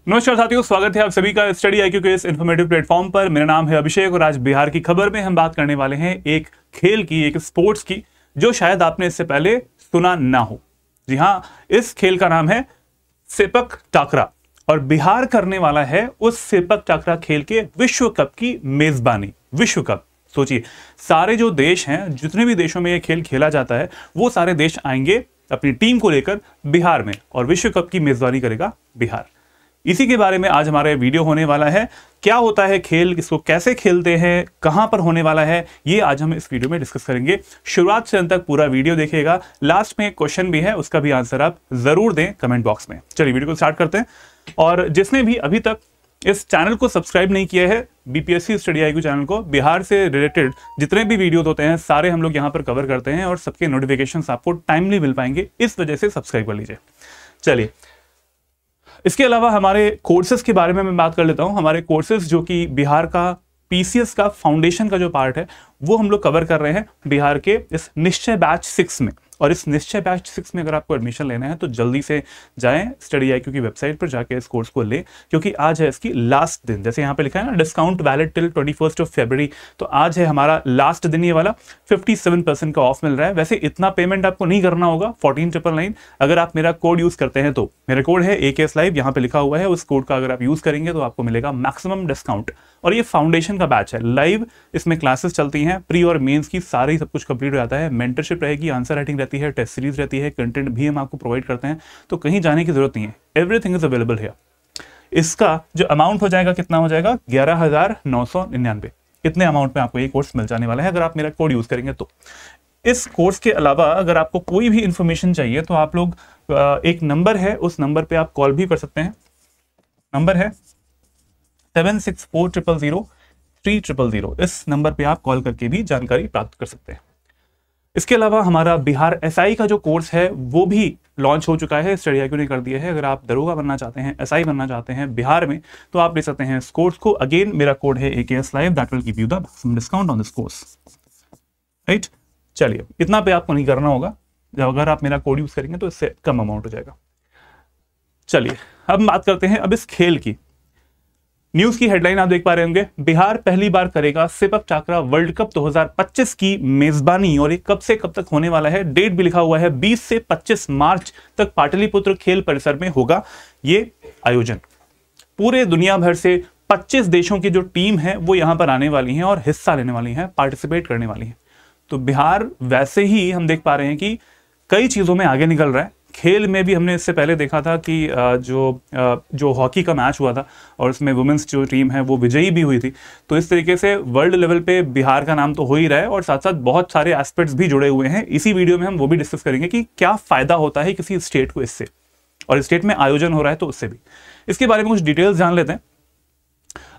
नमस्कार साथियों, स्वागत है आप सभी का स्टडी आईक्यू के इस इन्फॉर्मेटिव प्लेटफॉर्म पर। मेरा नाम है अभिषेक और आज बिहार की खबर में हम बात करने वाले हैं एक खेल की, एक स्पोर्ट्स की, जो शायद आपने इससे पहले सुना ना हो। जी हाँ, इस खेल का नाम है सेपक टाकरा और बिहार करने वाला है उस सेपक टाकरा खेल के विश्व कप की मेजबानी। विश्व कप, सोचिए, सारे जो देश हैं, जितने भी देशों में यह खेल खेला जाता है, वो सारे देश आएंगे अपनी टीम को लेकर बिहार में और विश्व कप की मेजबानी करेगा बिहार। इसी के बारे में आज हमारा वीडियो होने वाला है। क्या होता है खेल, इसको कैसे खेलते हैं, कहां पर होने वाला है, ये आज हम इस वीडियो में डिस्कस करेंगे। शुरुआत से अंत तक पूरा वीडियो देखिएगा। लास्ट में एक क्वेश्चन भी है, उसका भी आंसर आप जरूर दें कमेंट बॉक्स में। चलिए वीडियो को स्टार्ट करते हैं। और जिसने भी अभी तक इस चैनल को सब्सक्राइब नहीं किया है, बीपीएससी स्टडी आईक्यू चैनल को, बिहार से रिलेटेड जितने भी वीडियो होते हैं सारे हम लोग यहाँ पर कवर करते हैं और सबके नोटिफिकेशन आपको टाइमली मिल पाएंगे, इस वजह से सब्सक्राइब कर लीजिए। चलिए, इसके अलावा हमारे कोर्सेज के बारे में मैं बात कर लेता हूं। हमारे कोर्सेज जो कि बिहार का पीसीएस का फाउंडेशन का जो पार्ट है, वो हम लोग कवर कर रहे हैं बिहार के इस निश्चय बैच 6 में। और इस निश्चय बैच 6 में अगर आपको एडमिशन लेना है तो जल्दी से जाएं स्टडी आईक्यू की वेबसाइट पर जाके इस कोर्स को लें, क्योंकि आज है इसकी लास्ट दिन। जैसे यहाँ पे लिखा है ना, डिस्काउंट वैलिड टिल 21 फरवरी, तो आज है हमारा लास्ट दिन ये वाला। 57% का ऑफ मिल रहा है। वैसे इतना पेमेंट आपको नहीं करना होगा, 14,999 अगर आप मेरा कोड यूज करते हैं तो। मेरा कोड है AKS Live, यहाँ पे लिखा हुआ है। उस कोड का अगर आप यूज करेंगे तो आपको मिलेगा मैक्सिमम डिस्काउंट। और ये फाउंडेशन का बैच है, लाइव इसमें क्लासेस चलती हैं, प्री और मेंस की सारी सब कुछ कंप्लीट हो जाता है। मेंटरशिप रहेगी, आंसर राइटिंग रहती है, टेस्ट सीरीज रहती है, कंटेंट भी हम आपको प्रोवाइड करते हैं, तो कहीं जाने की जरूरत नहीं है। एवरीथिंग इज अवेलेबल है। इसका जो अमाउंट हो जाएगा, कितना हो जाएगा, 11,999। इतने अमाउंट में आपको ये कोर्स मिल जाने वाला है अगर आप मेरा कोड यूज करेंगे तो। इस कोर्स के अलावा अगर आपको कोई भी इंफॉर्मेशन चाहिए तो आप लोग, एक नंबर है, उस नंबर पे आप कॉल भी कर सकते हैं। नंबर है 76400300। इस नंबर पे आप कॉल करके भी जानकारी प्राप्त कर सकते हैं। इसके अलावा हमारा बिहार SI का जो कोर्स है वो भी लॉन्च हो चुका है, स्टडी आईक्यू ने कर दिया है। अगर आप दरोगा बनना चाहते हैं, SI बनना चाहते हैं बिहार में, तो आप ले सकते हैं इस कोर्स को। अगेन मेरा कोड है AKS Live, that will give you the maximum discount on this course, right. चलिए, इतना पे आपको नहीं करना होगा, जब अगर आप मेरा कोड यूज करेंगे तो इससे कम अमाउंट हो जाएगा। चलिए, अब बात करते हैं अब इस खेल की। न्यूज की हेडलाइन आप देख पा रहे होंगे, बिहार पहली बार करेगा सेपक टाकरा वर्ल्ड कप 2025 की मेजबानी। और ये कब से कब तक होने वाला है, डेट भी लिखा हुआ है, 20 से 25 मार्च तक पाटलिपुत्र खेल परिसर में होगा ये आयोजन। पूरे दुनिया भर से 25 देशों की जो टीम है वो यहां पर आने वाली हैं और हिस्सा लेने वाली हैं, पार्टिसिपेट करने वाली हैं। तो बिहार वैसे ही हम देख पा रहे हैं कि कई चीजों में आगे निकल रहा है। खेल में भी हमने इससे पहले देखा था कि जो हॉकी का मैच हुआ था और उसमें वुमेन्स जो टीम है वो विजयी भी हुई थी। तो इस तरीके से वर्ल्ड लेवल पे बिहार का नाम तो हो ही रहा है और साथ साथ बहुत सारे एस्पेक्ट्स भी जुड़े हुए हैं। इसी वीडियो में हम वो भी डिस्कस करेंगे कि क्या फायदा होता है किसी स्टेट को इससे, और स्टेट में आयोजन हो रहा है तो उससे भी। इसके बारे में कुछ डिटेल्स जान लेते हैं।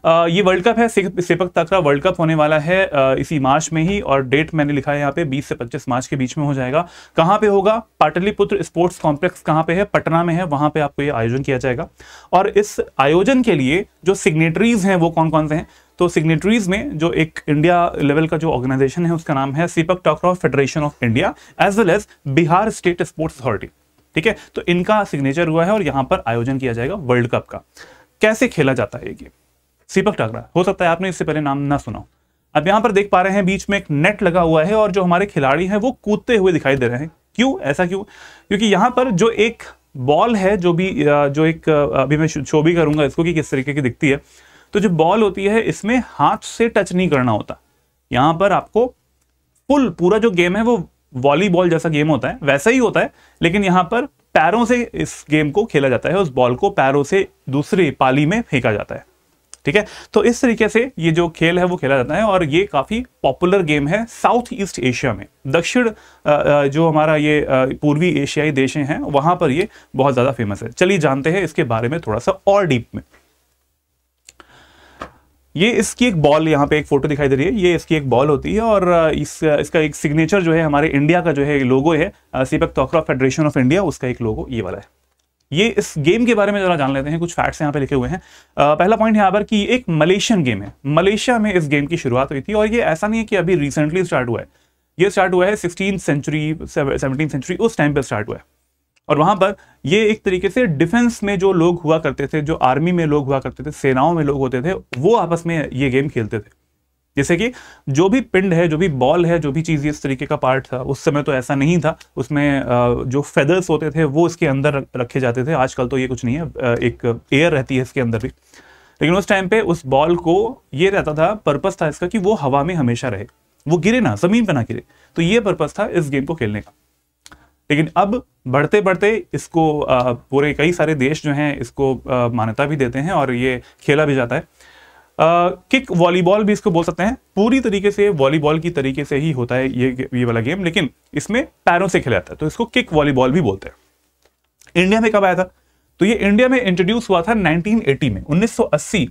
ये वर्ल्ड कप है, सेपक टाकरा वर्ल्ड कप होने वाला है इसी मार्च में ही, और डेट मैंने लिखा है यहाँ पे 20 से 25 मार्च के बीच में हो जाएगा। कहाँ पे होगा, पाटलिपुत्र स्पोर्ट्स कॉम्प्लेक्स कहाँ पे है, पटना में है, वहां पे आपको ये आयोजन किया जाएगा। और इस आयोजन के लिए जो सिग्नेटरीज हैं वो कौन कौन से हैं, तो सिग्नेटरीज में जो एक इंडिया लेवल का जो ऑर्गेनाइजेशन है उसका नाम है sepak takraw federation of India as well as Bihar state sports authority. ठीक है, तो इनका सिग्नेचर हुआ है और यहाँ पर आयोजन किया जाएगा वर्ल्ड कप का। कैसे खेला जाता है ये सेपक टाकरा, हो सकता है आपने इससे पहले नाम ना सुना हो। अब यहां पर देख पा रहे हैं बीच में एक नेट लगा हुआ है और जो हमारे खिलाड़ी हैं वो कूदते हुए दिखाई दे रहे हैं। क्यों, ऐसा क्यों? क्योंकि यहां पर जो एक बॉल है, जो एक अभी मैं शो भी करूंगा इसको कि किस तरीके की दिखती है। तो जो बॉल होती है इसमें हाथ से टच नहीं करना होता। यहां पर आपको पूरा जो गेम है वो वॉलीबॉल जैसा गेम होता है, वैसा ही होता है, लेकिन यहां पर पैरों से इस गेम को खेला जाता है। उस बॉल को पैरों से दूसरी पाली में फेंका जाता है। ठीक है, तो इस तरीके से ये जो खेल है वो खेला जाता है और ये काफी पॉपुलर गेम है साउथ ईस्ट एशिया में। दक्षिण जो हमारा ये पूर्वी एशियाई देश हैं वहां पर ये बहुत ज्यादा फेमस है। चलिए जानते हैं इसके बारे में थोड़ा सा और डीप में। ये इसकी एक बॉल, यहाँ पे एक फोटो दिखाई दे रही है, ये इसकी एक बॉल होती है और इसका एक सिग्नेचर जो है हमारे इंडिया का जो है लोगो है, sepak takraw federation of India, उसका एक लोगो ये वाला है। ये इस गेम के बारे में जरा जान लेते हैं, कुछ फैक्ट्स यहाँ पे लिखे हुए हैं। पहला पॉइंट यहाँ पर कि एक मलेशियन गेम है, मलेशिया में इस गेम की शुरुआत हुई थी और ये ऐसा नहीं है कि अभी रिसेंटली स्टार्ट हुआ है, ये स्टार्ट हुआ है 16th सेंचुरी 17th सेंचुरी, उस टाइम पे स्टार्ट हुआ है। और वहां पर ये एक तरीके से डिफेंस में जो लोग हुआ करते थे, जो आर्मी में लोग हुआ करते थे, सेनाओं में लोग होते थे, वो आपस में ये गेम खेलते थे। जैसे कि जो भी पिंड है, जो भी बॉल है, जो भी चीज़ इस तरीके का पार्ट था, उस समय तो ऐसा नहीं था। उसमें जो फेदर्स होते थे वो इसके अंदर रखे जाते थे। आजकल तो ये कुछ नहीं है, एक एयर रहती है इसके अंदर भी, लेकिन उस टाइम पे उस बॉल को ये रहता था, पर्पस था इसका कि वो हवा में हमेशा रहे, वो गिरे ना, जमीन पर ना गिरे। तो ये पर्पस था इस गेम को खेलने का। लेकिन अब बढ़ते बढ़ते इसको पूरे कई सारे देश जो हैं इसको मान्यता भी देते हैं और ये खेला भी जाता है। किक वॉलीबॉल भी इसको बोल सकते हैं। पूरी तरीके से वॉलीबॉल की तरीके से ही होता है ये वाला गेम, लेकिन इसमें पैरों से खेला जाता है, तो इसको किक वॉलीबॉल भी बोलते हैं। इंडिया में कब आया था? तो ये इंडिया में इंट्रोड्यूस हुआ था 1980 में, 1980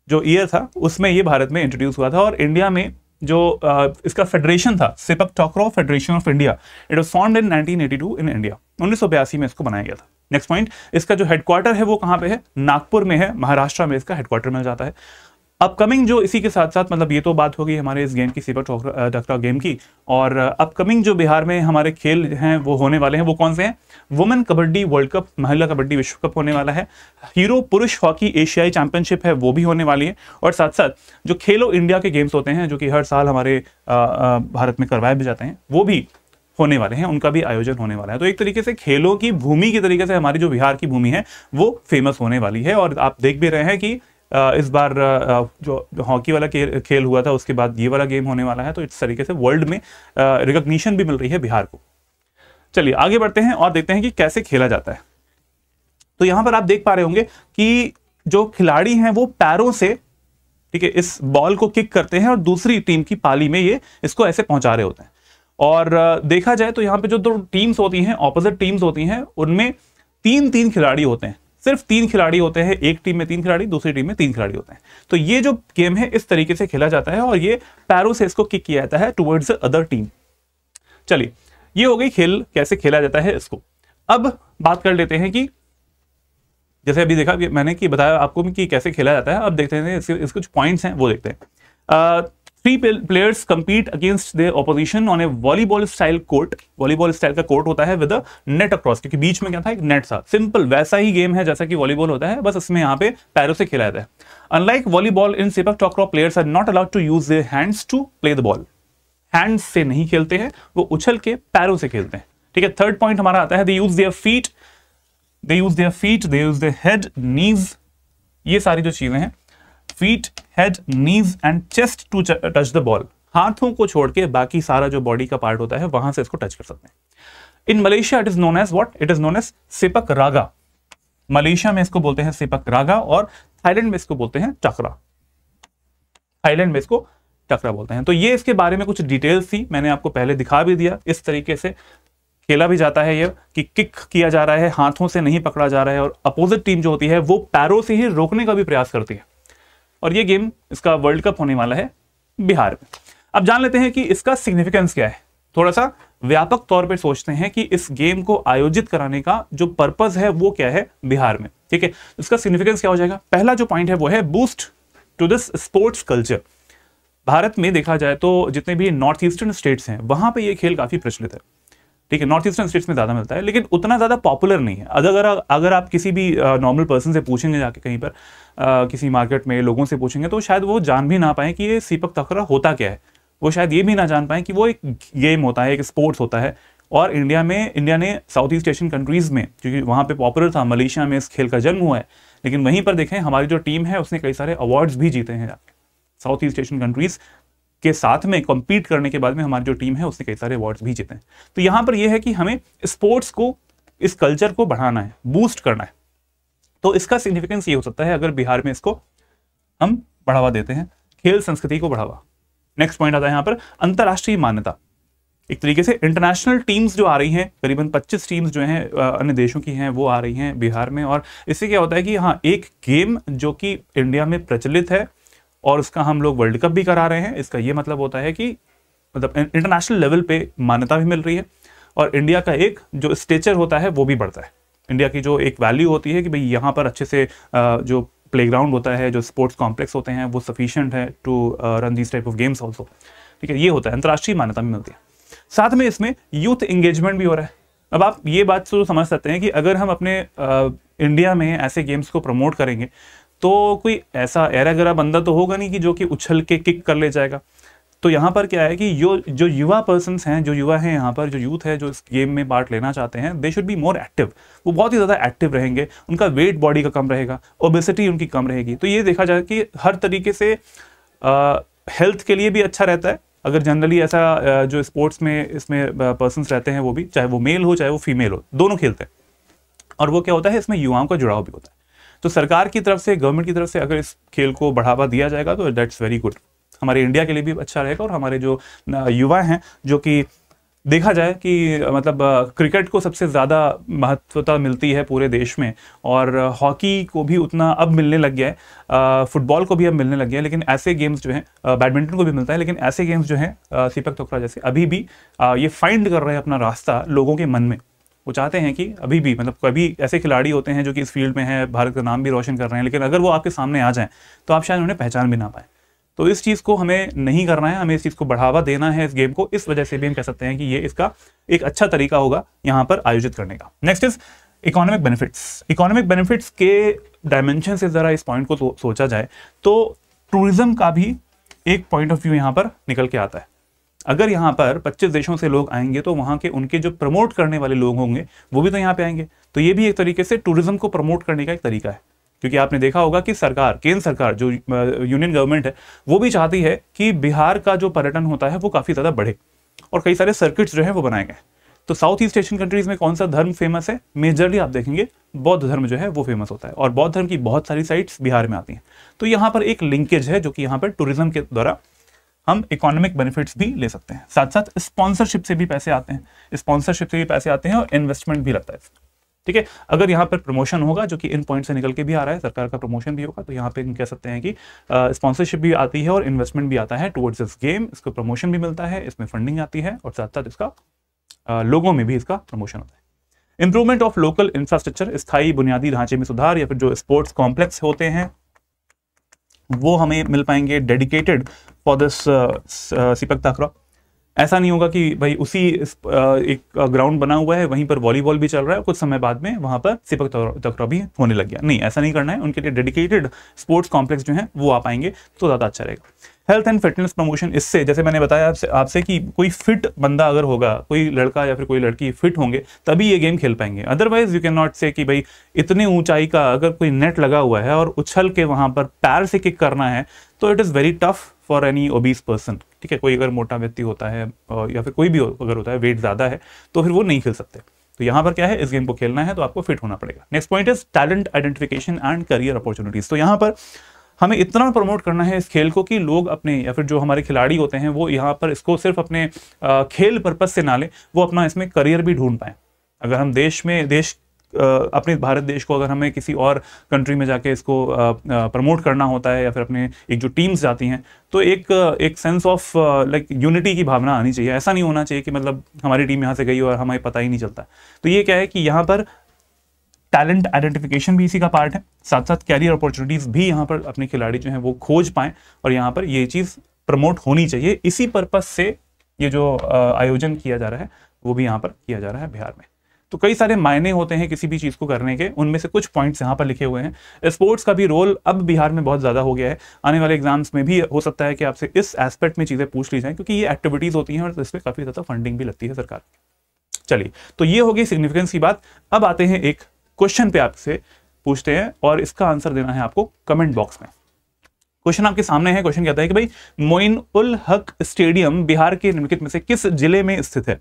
जो ईयर था उसमें ये भारत में इंट्रोड्यूस हुआ था। और इंडिया में जो इसका फेडरेशन था, सेपक टकराव federation of India, it was formed in 1982 in India. 1982 में इसको बनाया गया था। नेक्स्ट पॉइंट, इसका जो हेडक्वार्टर है वो कहां पे है? नागपुर में है, महाराष्ट्र में इसका हेडक्वार्टर मिल जाता है। अपकमिंग जो इसी के साथ साथ, मतलब ये तो बात होगी हमारे इस गेम की, सेपक टकराव गेम की, और अपकमिंग जो बिहार में हमारे खेल हैं वो होने वाले हैं, वो कौन से हैं? वुमेन कबड्डी वर्ल्ड कप, महिला कबड्डी विश्व कप होने वाला है। हीरो पुरुष हॉकी एशियाई चैंपियनशिप है, वो भी होने वाली है। और साथ साथ जो खेलो इंडिया के गेम्स होते हैं, जो कि हर साल हमारे भारत में करवाए भी जाते हैं, वो भी होने वाले हैं, उनका भी आयोजन होने वाला है। तो एक तरीके से खेलों की भूमि की तरीके से हमारी जो बिहार की भूमि है वो फेमस होने वाली है। और आप देख भी रहे हैं कि इस बार जो हॉकी वाला खेल हुआ था उसके बाद ये वाला गेम होने वाला है। तो इस तरीके से वर्ल्ड में रिकॉग्निशन भी मिल रही है बिहार को। चलिए आगे बढ़ते हैं और देखते हैं कि कैसे खेला जाता है। तो यहां पर आप देख पा रहे होंगे कि जो खिलाड़ी हैं वो पैरों से, ठीक है, इस बॉल को किक करते हैं और दूसरी टीम की पाली में ये इसको ऐसे पहुंचा रहे होते हैं। और देखा जाए तो यहाँ पे जो दो टीम्स होती हैं, ऑपोजिट टीम्स होती हैं, उनमें तीन खिलाड़ी होते हैं, सिर्फ 3 खिलाड़ी होते हैं। एक टीम में 3 खिलाड़ी, दूसरी टीम में 3 खिलाड़ी होते हैं। तो ये जो गेम है इस तरीके से खेला जाता है और ये पैरों से इसको किक किया जाता है टुवर्ड्स द अदर टीम। चलिए, ये हो गई खेल कैसे खेला जाता है इसको। अब बात कर लेते हैं कि जैसे अभी देखा मैंने कि बताया आपको कि कैसे खेला जाता है। अब देखते हैं इसके कुछ पॉइंट्स हैं, वो देखते हैं। 3 players compete against their opposition on a volleyball style court। Volleyball style का कोर्ट होता है विद अ नेट अक्रॉस, क्योंकि बीच में क्या था? एक नेट था। सिंपल वैसा ही गेम है जैसा कि वॉलीबॉल होता है, बस इसमें यहाँ पे पैरों से खेला जाता है। Unlike volleyball, in sepak takraw players are not allowed to use their hands to play the ball. Hands से नहीं खेलते हैं, वो उछल के पैरों से खेलते हैं। ठीक है, थर्ड पॉइंट हमारा आता है, they use their feet, they use their head, knees, ये सारी जो चीजें हैं, feet, head, knees and chest to touch the ball. हाथों को छोड़ के बाकी सारा जो बॉडी का पार्ट होता है वहां से इसको टच कर सकते हैं। In Malaysia it is known as what? It is known as sepak raga. Malaysia में इसको बोलते हैं सेपक रागा और थाईलैंड में इसको बोलते हैं टकरा। थाईलैंड में इसको टकरा बोलते हैं। तो ये इसके बारे में कुछ डिटेल्स थी, मैंने आपको पहले दिखा भी दिया। इस तरीके से खेला भी जाता है ये कि किक किया जा रहा है, हाथों से नहीं पकड़ा जा रहा है, और अपोजिट टीम जो होती है वो पैरों से ही रोकने का भी प्रयास करती है। और ये गेम, इसका वर्ल्ड कप होने वाला है बिहार में। अब जान लेते हैं कि इसका सिग्निफिकेंस क्या है। थोड़ा सा व्यापक तौर पे सोचते हैं कि इस गेम को आयोजित कराने का जो पर्पस है वो क्या है बिहार में। ठीक है, इसका सिग्निफिकेंस क्या हो जाएगा? पहला जो पॉइंट है वो है boost to this sports culture. Bharat में देखा जाए तो जितने भी नॉर्थ ईस्टर्न स्टेट्स हैं वहां पे ये खेल काफी प्रचलित है। ठीक है, नॉर्थ ईस्टर्न स्टेट्स में ज्यादा मिलता है, लेकिन उतना ज्यादा पॉपुलर नहीं है। अगर आप किसी भी नॉर्मल पर्सन से पूछेंगे जाके कहीं पर किसी मार्केट में लोगों से पूछेंगे तो शायद वो जान भी ना पाए कि ये सेपक टकरा होता क्या है। वो शायद ये भी ना जान पाए कि वो एक गेम होता है, एक स्पोर्ट्स होता है। और इंडिया ने साउथ ईस्ट एशियन कंट्रीज में, क्योंकि वहां पे पॉपुलर था, मलेशिया में इस खेल का जन्म हुआ है। लेकिन वहीं पर देखें हमारी जो टीम है उसने कई सारे अवार्ड्स भी जीते हैं जाके। साउथ ईस्ट एशियन कंट्रीज के साथ में कम्पीट करने के बाद में हमारी जो टीम है उसने कई सारे अवार्ड्स भी जीते हैं। तो यहां पर यह है कि हमें स्पोर्ट्स को, इस कल्चर को बढ़ाना है, बूस्ट करना है। तो इसका सिग्निफिकेंस ये हो सकता है अगर बिहार में इसको हम बढ़ावा देते हैं, खेल संस्कृति को बढ़ावा। नेक्स्ट पॉइंट आता है यहां पर अंतरराष्ट्रीय मान्यता। एक तरीके से इंटरनेशनल टीम्स जो आ रही हैं, करीबन 25 टीम्स जो हैं अन्य देशों की हैं, वो आ रही हैं बिहार में। और इससे क्या होता है कि हाँ, एक गेम जो कि इंडिया में प्रचलित है और उसका हम लोग वर्ल्ड कप भी करा रहे हैं, इसका ये मतलब होता है कि मतलब इंटरनेशनल लेवल पे मान्यता भी मिल रही है और इंडिया का एक जो स्टेचर होता है वो भी बढ़ता है। इंडिया की जो एक वैल्यू होती है कि भाई यहाँ पर अच्छे से जो प्लेग्राउंड होता है, जो स्पोर्ट्स कॉम्प्लेक्स होते हैं, वो सफिशिएंट है to run these type of games also. ठीक है, ये होता है, अंतर्राष्ट्रीय मान्यता भी मिलती है। साथ में इसमें यूथ एंगेजमेंट भी हो रहा है। अब आप ये बात तो समझ सकते हैं कि अगर हम अपने इंडिया में ऐसे गेम्स को प्रमोट करेंगे तो कोई ऐसा एरा गरा बंदा तो होगा नहीं कि जो कि उछल के किक कर ले जाएगा। तो यहाँ पर क्या है कि जो युवा पर्सन्स हैं, जो युवा हैं यहाँ पर, जो यूथ है जो इस गेम में पार्ट लेना चाहते हैं, they should be more active. वो बहुत ही ज़्यादा एक्टिव रहेंगे, उनका वेट बॉडी का कम रहेगा, ओबेसिटी उनकी कम रहेगी। तो ये देखा जाए कि हर तरीके से हेल्थ के लिए भी अच्छा रहता है अगर जनरली ऐसा जो स्पोर्ट्स में इसमें पर्सन्स रहते हैं, वो भी चाहे वो मेल हो चाहे वो फीमेल हो, दोनों खेलते हैं। और वो क्या होता है, इसमें युवाओं का जुड़ाव भी होता है। तो सरकार की तरफ से, गवर्नमेंट की तरफ से अगर इस खेल को बढ़ावा दिया जाएगा तो दैट्स वेरी गुड, हमारे इंडिया के लिए भी अच्छा रहेगा। और हमारे जो युवा हैं, जो कि देखा जाए कि मतलब क्रिकेट को सबसे ज़्यादा महत्वता मिलती है पूरे देश में, और हॉकी को भी उतना अब मिलने लग गया है, फुटबॉल को भी अब मिलने लग गया है, लेकिन ऐसे गेम्स जो हैं, बैडमिंटन को भी मिलता है, लेकिन ऐसे गेम्स जो हैं सीपक ताक्रा जैसे अभी भी ये फाइंड कर रहे हैं अपना रास्ता लोगों के मन में। वो चाहते हैं कि अभी भी, मतलब कभी ऐसे खिलाड़ी होते हैं जो कि इस फील्ड में हैं, भारत का नाम भी रोशन कर रहे हैं, लेकिन अगर वो आपके सामने आ जाएं तो आप शायद उन्हें पहचान भी ना पाएँ। तो इस चीज़ को हमें नहीं करना है, हमें इस चीज़ को बढ़ावा देना है इस गेम को। इस वजह से भी हम कह सकते हैं कि ये इसका एक अच्छा तरीका होगा यहाँ पर आयोजित करने का। Next is economic benefits. Economic benefits के डायमेंशन से ज़रा इस पॉइंट को सोचा जाए तो टूरिज्म का भी एक पॉइंट ऑफ व्यू यहाँ पर निकल के आता है। अगर यहाँ पर 25 देशों से लोग आएंगे तो वहाँ के उनके जो प्रमोट करने वाले लोग होंगे वो भी तो यहाँ पे आएंगे। तो ये भी एक तरीके से टूरिज्म को प्रमोट करने का एक तरीका है, क्योंकि आपने देखा होगा कि सरकार, केंद्र सरकार जो यूनियन गवर्नमेंट है, वो भी चाहती है कि बिहार का जो पर्यटन होता है वो काफ़ी ज़्यादा बढ़े, और कई सारे सर्किट्स जो है वो बनाए गए। तो साउथ ईस्ट एशियन कंट्रीज़ में कौन सा धर्म फेमस है? मेजरली आप देखेंगे बौद्ध धर्म जो है वो फेमस होता है, और बौद्ध धर्म की बहुत सारी साइट्स बिहार में आती हैं। तो यहाँ पर एक लिंकेज है जो कि यहाँ पर टूरिज्म के द्वारा हम इकोनॉमिक बेनिफिट्स भी ले सकते हैं। साथ साथ स्पॉन्सरशिप से भी पैसे आते हैं, स्पॉन्सरशिप से भी पैसे आते हैं, और इन्वेस्टमेंट भी लगता है। ठीक है, अगर यहाँ पर प्रमोशन होगा, जो कि इन पॉइंट से निकल के भी आ रहा है, सरकार का प्रमोशन भी होगा, तो यहाँ पे हम कह सकते हैं कि स्पॉन्सरशिप भी आती है और इन्वेस्टमेंट भी आता है टुवर्ड्स दिस गेम। इसको प्रमोशन भी मिलता है, इसमें फंडिंग आती है, और साथ साथ इसका लोगों में भी इसका प्रमोशन होता है। इंप्रूवमेंट ऑफ लोकल इंफ्रास्ट्रक्चर, स्थायी बुनियादी ढांचे में सुधार, या फिर जो स्पोर्ट्स कॉम्प्लेक्स होते हैं वो हमें मिल पाएंगे डेडिकेटेड फॉर दिस सीपक ताक्रा। ऐसा नहीं होगा कि भाई उसी एक ग्राउंड बना हुआ है, वहीं पर वॉलीबॉल भी चल रहा है, कुछ समय बाद में वहां पर सीपक ताक्रा भी होने लग गया। नहीं, ऐसा नहीं करना है। उनके लिए डेडिकेटेड स्पोर्ट्स कॉम्प्लेक्स जो है वो आ पाएंगे तो ज़्यादा अच्छा रहेगा। हेल्थ एंड फिटनेस प्रमोशन, इससे जैसे मैंने बताया आपसे कि कोई फिट बंदा अगर होगा, कोई लड़का या फिर कोई लड़की फिट होंगे, तभी ये गेम खेल पाएंगे। अदरवाइज यू कैन नॉट से कि भाई इतनी ऊंचाई का अगर कोई नेट लगा हुआ है और उछल के वहां पर पैर से किक करना है, तो it is very tough for any obese person. ठीक है, कोई अगर मोटा व्यक्ति होता है या फिर कोई भी अगर होता है, वेट ज़्यादा है, तो फिर वो नहीं खेल सकते। तो यहाँ पर क्या है, इस गेम को खेलना है तो आपको फिट होना पड़ेगा। Next point is talent identification and career opportunities. तो यहाँ पर हमें इतना प्रमोट करना है इस खेल को कि लोग अपने, या फिर जो हमारे खिलाड़ी होते हैं, वो यहाँ पर इसको सिर्फ अपने खेल पर्पज से ना लें, वो अपना इसमें करियर भी ढूंढ पाएँ। अगर हम अपने भारत देश को, अगर हमें किसी और कंट्री में जाके इसको प्रमोट करना होता है, या फिर अपने एक जो टीम्स जाती हैं, तो एक सेंस ऑफ लाइक यूनिटी की भावना आनी चाहिए। ऐसा नहीं होना चाहिए कि मतलब हमारी टीम यहाँ से गई और हमें पता ही नहीं चलता। तो ये क्या है कि यहाँ पर टैलेंट आइडेंटिफिकेशन भी इसी का पार्ट है, साथ साथ कैरियर अपॉर्चुनिटीज़ भी यहाँ पर अपने खिलाड़ी जो हैं वो खोज पाएँ, और यहाँ पर ये चीज़ प्रमोट होनी चाहिए। इसी पर्पज़ से ये जो आयोजन किया जा रहा है वो भी यहाँ पर किया जा रहा है बिहार में। तो कई सारे मायने होते हैं किसी भी चीज़ को करने के, उनमें से कुछ पॉइंट्स यहाँ पर लिखे हुए हैं। स्पोर्ट्स का भी रोल अब बिहार में बहुत ज़्यादा हो गया है। आने वाले एग्जाम्स में भी हो सकता है कि आपसे इस एस्पेक्ट में चीज़ें पूछ ली जाएं, क्योंकि ये एक्टिविटीज़ होती हैं और इसमें काफ़ी ज़्यादा फंडिंग भी लगती है सरकार। चलिए, तो ये हो गई सिग्निफिकेंस की बात। अब आते हैं एक क्वेश्चन पे, आपसे पूछते हैं, और इसका आंसर देना है आपको कमेंट बॉक्स में। क्वेश्चन आपके सामने है। क्वेश्चन कहता है कि भाई मोइन उल हक स्टेडियम बिहार के निम्नलिखित में से किस जिले में स्थित है?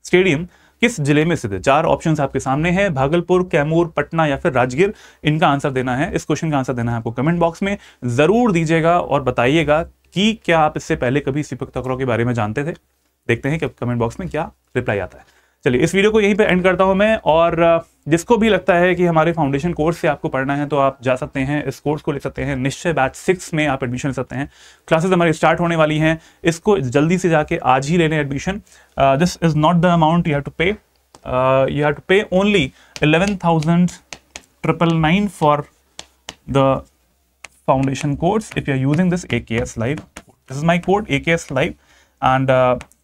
स्टेडियम किस जिले में स्थित है? 4 ऑप्शंस आपके सामने हैं, भागलपुर, कैमूर, पटना या फिर राजगीर। इनका आंसर देना है, इस क्वेश्चन का आंसर देना है आपको कमेंट बॉक्स में। जरूर दीजिएगा और बताइएगा कि क्या आप इससे पहले कभी सीपक ताक्रा के बारे में जानते थे। देखते हैं कि कमेंट बॉक्स में क्या रिप्लाई आता है। चलिए, इस वीडियो को यहीं पे एंड करता हूं मैं, और जिसको भी लगता है कि हमारे फाउंडेशन कोर्स से आपको पढ़ना है तो आप जा सकते हैं, इस कोर्स को ले सकते हैं। निश्चय बैच 6 में आप एडमिशन ले सकते हैं। क्लासेस हमारी स्टार्ट होने वाली हैं, इसको जल्दी से जाके आज ही ले लें admission. This is not the amount you have to pay, you have to pay only 11,999 for the foundation course if you are using this AKS Live. This is my code AKS Live, and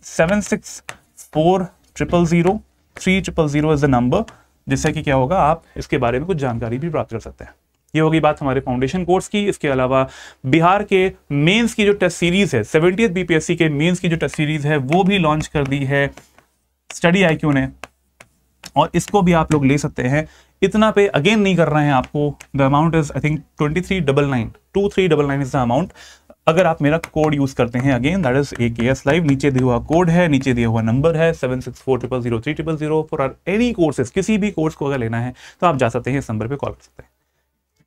764000 3000 is the number, जिससे कि क्या होगा, आप इसके बारे में कुछ जानकारी भी प्राप्त कर सकते हैं। ये होगी बात हमारे फाउंडेशन कोर्स की। इसके अलावा बिहार के मेंस की जो टेस्ट सीरीज है, 70th बीपीएससी के मेंस की जो टेस्ट सीरीज है वो भी लॉन्च कर दी है स्टडी IQ ने, और इसको भी आप लोग ले सकते हैं। इतना पे अगेन नहीं कर रहे हैं आपको। The amount is I think 2399 is the amount. अगर आप मेरा कोड यूज करते हैं, again that is AKS live, नीचे दिया हुआ कोड है, नीचे दिया हुआ नंबर है 76400300 फॉर एनी कोर्सेज। किसी भी कोर्स को अगर लेना है तो आप जा सकते हैं, इस नंबर पे कॉल कर सकते हैं।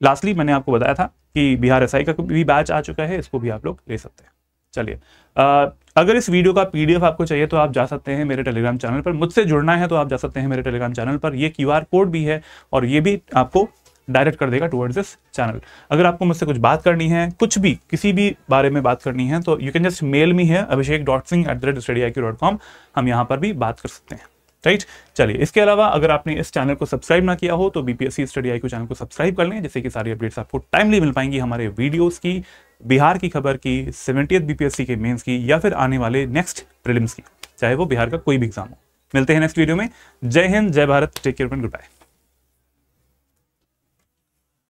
लास्टली मैंने आपको बताया था कि बिहार SI का भी बैच आ चुका है, इसको भी आप लोग ले सकते हैं। चलिए, अगर इस वीडियो का PDF आपको चाहिए तो आप जा सकते हैं मेरे टेलीग्राम चैनल पर। मुझसे जुड़ना है तो आप जा सकते हैं मेरे टेलीग्राम चैनल पर। ये QR कोड भी है और ये भी आपको डायरेक्ट कर देगा टुवर्ड्स दिस चैनल। अगर आपको मुझसे कुछ बात करनी है, कुछ भी किसी भी बारे में बात करनी है, तो you can just mail me है abhishek.singh@studyIQ.com। हम यहाँ पर भी बात कर सकते हैं, राइट। चलिए, इसके अलावा अगर आपने इस चैनल को सब्सक्राइब ना किया हो तो BPSC स्टडी IQ चैनल को सब्सक्राइब कर लें, जिससे कि सारी अपडेट्स आपको टाइमली मिल पाएंगी हमारे वीडियोस की, बिहार की खबर की, 70th BPSC के मेंस की, या फिर आने वाले नेक्स्ट प्रीलिम्स की, चाहे वो बिहार का कोई भी एग्जाम हो। मिलते हैं नेक्स्ट वीडियो में। जय हिंद, जय Bharat, take care and good bye.